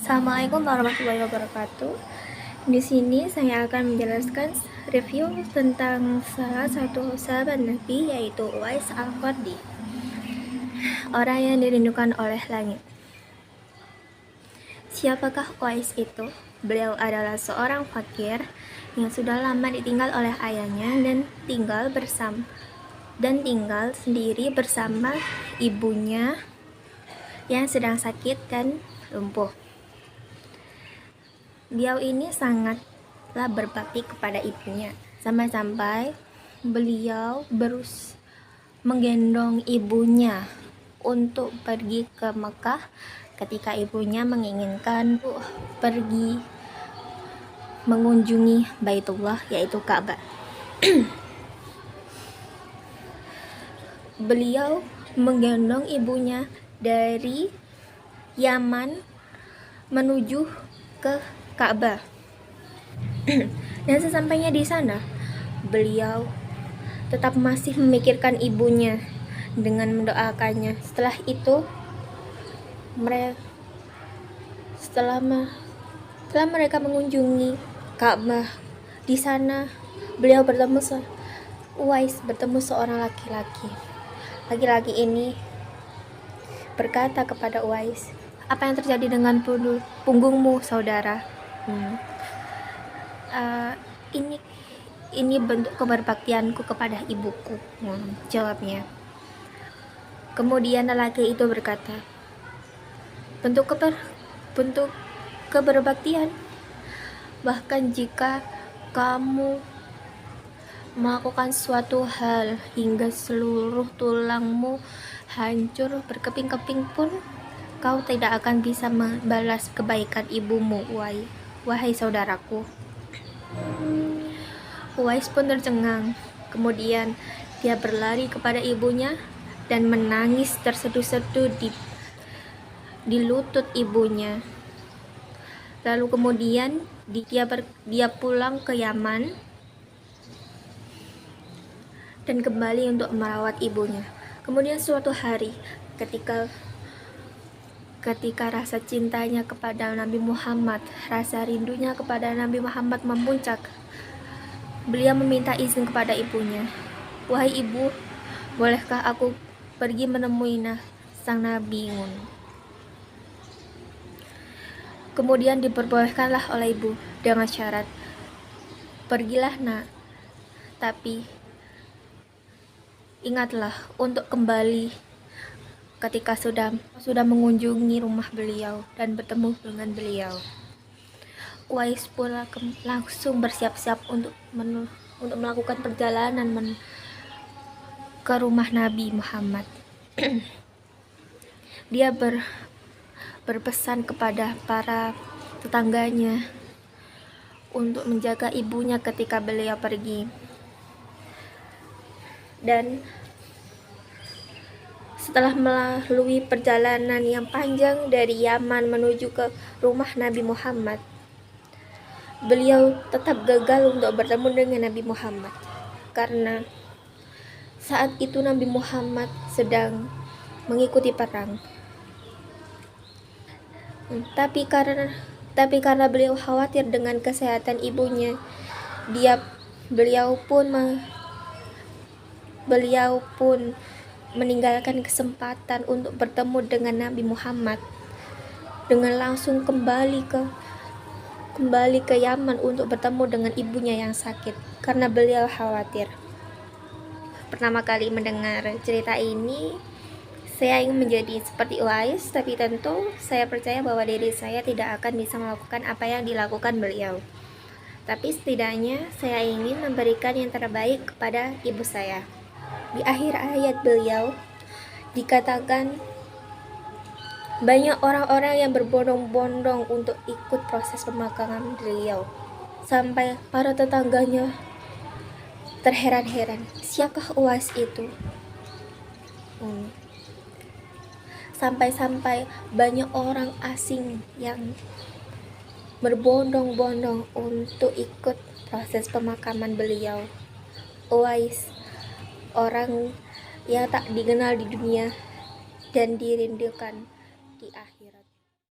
Assalamualaikum warahmatullahi wabarakatuh. Di sini saya akan menjelaskan review tentang salah satu sahabat Nabi, yaitu Uwais Al-Qarni, orang yang dirindukan oleh langit. Siapakah Uwais itu? Beliau adalah seorang fakir yang sudah lama ditinggal oleh ayahnya dan tinggal sendiri bersama ibunya yang sedang sakit dan lumpuh. Beliau ini sangatlah berbakti kepada ibunya, sampai-sampai beliau menggendong ibunya untuk pergi ke Mekah ketika ibunya menginginkan pergi mengunjungi Baitullah, yaitu Ka'bah. Beliau menggendong ibunya dari Yaman menuju ke Ka'bah. Dan sesampainya di sana, beliau tetap masih memikirkan ibunya dengan mendoakannya. Setelah itu, setelah mereka mengunjungi Ka'bah, di sana beliau Uwais bertemu seorang laki-laki. Laki-laki ini berkata kepada Uwais, "Apa yang terjadi dengan punggungmu, saudara?" Ini bentuk keberbaktianku kepada ibuku, jawabnya. Kemudian lelaki itu berkata, bentuk keberbaktian, bahkan jika kamu melakukan suatu hal hingga seluruh tulangmu hancur berkeping-keping pun, kau tidak akan bisa membalas kebaikan ibumu, wahai saudaraku. Uwais pun tercengang. Kemudian dia berlari kepada ibunya dan menangis terseduh-seduh di lutut ibunya. Lalu kemudian dia pulang ke Yaman dan kembali untuk merawat ibunya. Kemudian suatu hari ketika rasa cintanya kepada Nabi Muhammad, rasa rindunya kepada Nabi Muhammad memuncak, beliau meminta izin kepada ibunya, "Wahai ibu, bolehkah aku pergi menemui sang Nabi?" Kemudian diperbolehkanlah oleh ibu dengan syarat, "Pergilah nak, tapi ingatlah untuk kembali ketika sudah mengunjungi rumah beliau dan bertemu dengan beliau." Uwais pun langsung bersiap-siap untuk melakukan perjalanan ke rumah Nabi Muhammad. Dia berpesan kepada para tetangganya untuk menjaga ibunya ketika beliau pergi. Dan setelah melalui perjalanan yang panjang dari Yaman menuju ke rumah Nabi Muhammad, beliau tetap gagal untuk bertemu dengan Nabi Muhammad karena saat itu Nabi Muhammad sedang mengikuti perang. Tapi karena beliau khawatir dengan kesehatan ibunya, beliau pun meninggalkan kesempatan untuk bertemu dengan Nabi Muhammad dengan langsung kembali ke Yaman untuk bertemu dengan ibunya yang sakit karena beliau khawatir. Pertama kali mendengar cerita ini, saya ingin menjadi seperti Uwais, tapi tentu saya percaya bahwa diri saya tidak akan bisa melakukan apa yang dilakukan beliau. Tapi setidaknya saya ingin memberikan yang terbaik kepada ibu saya. Di akhir ayat beliau dikatakan banyak orang-orang yang berbondong-bondong untuk ikut proses pemakaman beliau. Sampai para tetangganya terheran-heran, siapakah Uwais itu? Sampai-sampai banyak orang asing yang berbondong-bondong untuk ikut proses pemakaman beliau. Uwais, orang yang tak dikenal di dunia dan dirindukan di akhirat.